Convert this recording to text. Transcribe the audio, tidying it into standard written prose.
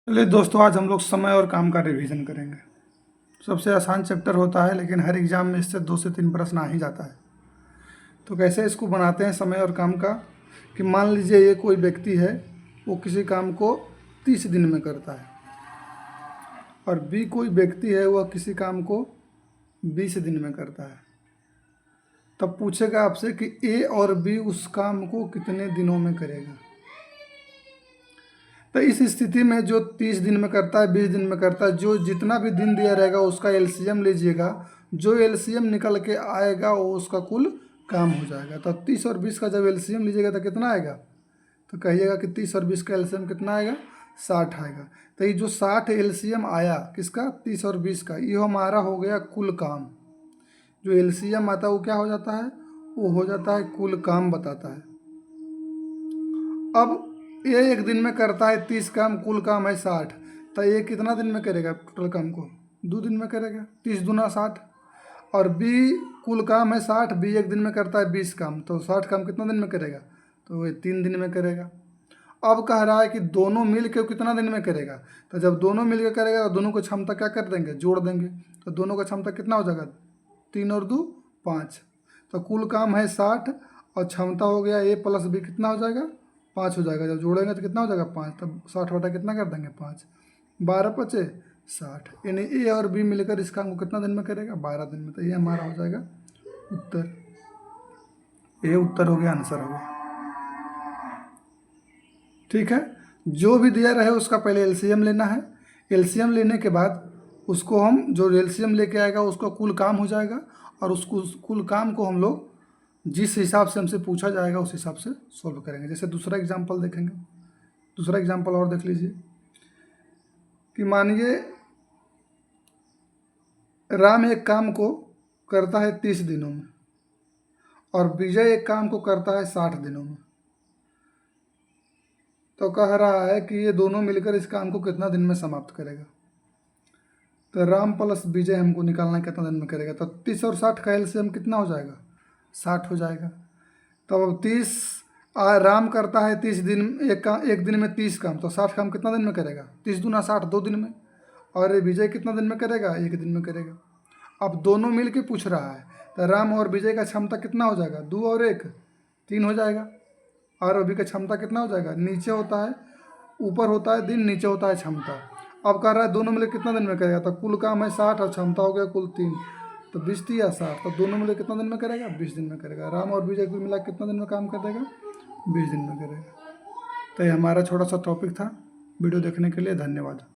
चलिए दोस्तों, आज हम लोग समय और काम का रिवीजन करेंगे। सबसे आसान चैप्टर होता है, लेकिन हर एग्जाम में इससे 2 से 3 प्रश्न आ ही जाता है। तो कैसे इसको बनाते हैं समय और काम का, कि मान लीजिए ये कोई व्यक्ति है, वो किसी काम को 30 दिन में करता है, और बी कोई व्यक्ति है, वह किसी काम को 20 दिन में करता है। तब पूछेगा आपसे कि ए और बी उस काम को कितने दिनों में करेगा। तो इस स्थिति में जो 30 दिन में करता है, 20 दिन में करता है, जो जितना भी दिन दिया रहेगा उसका एलसीएम लीजिएगा। जो एलसीएम निकल के आएगा वो उसका कुल काम हो जाएगा। तो 30 और 20 का जब एलसीएम लीजिएगा तो कितना आएगा, तो कहिएगा कि 30 और 20 का एलसीएम कितना आएगा, 60 आएगा। तो ये जो 60 एलसीएम आया किसका, 30 और 20 का, ये हमारा हो गया कुल काम। जो एलसीएम आता है वो क्या हो जाता है, वो हो जाता है कुल काम बताता है। अब ये एक दिन में करता है 30 काम, कुल काम है 60। तो ये कितना दिन में करेगा टोटल काम को, 2 दिन में करेगा, 30 दूना 60। और बी कुल काम है 60, बी एक दिन में करता है 20 काम, तो 60 काम कितना दिन में करेगा, तो ये 3 दिन में करेगा। अब कह रहा है कि दोनों मिल के कितना दिन में करेगा। तो जब दोनों मिल के करेगा तो दोनों को क्षमता क्या कर देंगे, जोड़ देंगे। तो दोनों का क्षमता कितना हो जाएगा, 3 और 2 5। तो कुल काम है 60 और क्षमता हो गया ए प्लस बी, कितना हो जाएगा, 5 हो जाएगा। जब जोड़ेंगे तो कितना हो जाएगा, 5। तब 60 बटा कितना कर देंगे, 5, 12 बचे 60। यानी ए और बी मिलकर इस काम को कितना दिन में करेगा, 12 दिन में। तो ये हमारा हो जाएगा उत्तर। ये उत्तर हो गया, आंसर हो गया। ठीक है, जो भी दिया रहे उसका पहले एलसीएम लेना है। एलसीएम लेने के बाद उसको हम, जो एलसीएम लेके आएगा उसका कुल काम हो जाएगा, और उसको कुल काम को हम लोग जिस हिसाब से हमसे पूछा जाएगा उस हिसाब से सॉल्व करेंगे। जैसे दूसरा एग्जांपल देखेंगे, दूसरा एग्जांपल और देख लीजिए कि मानिए राम एक काम को करता है 30 दिनों में और विजय एक काम को करता है 60 दिनों में। तो कह रहा है कि ये दोनों मिलकर इस काम को कितना दिन में समाप्त करेगा। तो राम प्लस विजय हमको निकालना है कितना दिन में करेगा। तो 30 और 60 का एलसीएम कितना हो जाएगा, 60 हो जाएगा। तो अब 30 राम करता है 30 दिन, एक दिन में 30 काम, तो 60 काम कितना दिन में करेगा, 30 दूना 60, 2 दिन में। और विजय कितना दिन में करेगा, 1 दिन में करेगा। अब दोनों मिल के पूछ रहा है, तो राम और विजय का क्षमता कितना हो जाएगा, 2 और 1 3 हो जाएगा। और अभी का क्षमता कितना हो जाएगा, नीचे होता है, ऊपर होता है दिन, नीचे होता है क्षमता। अब कह रहा है दोनों मिले कितना दिन में करेगा, तो कुल काम है 60 और क्षमता हो गया कुल 3, तो 20 या 60, तो दोनों मिले कितना दिन में करेगा, 20 दिन में करेगा। राम और विजय को मिला कितना दिन में काम कर देगा, 20 दिन में करेगा। तो ये हमारा छोटा सा टॉपिक था। वीडियो देखने के लिए धन्यवाद।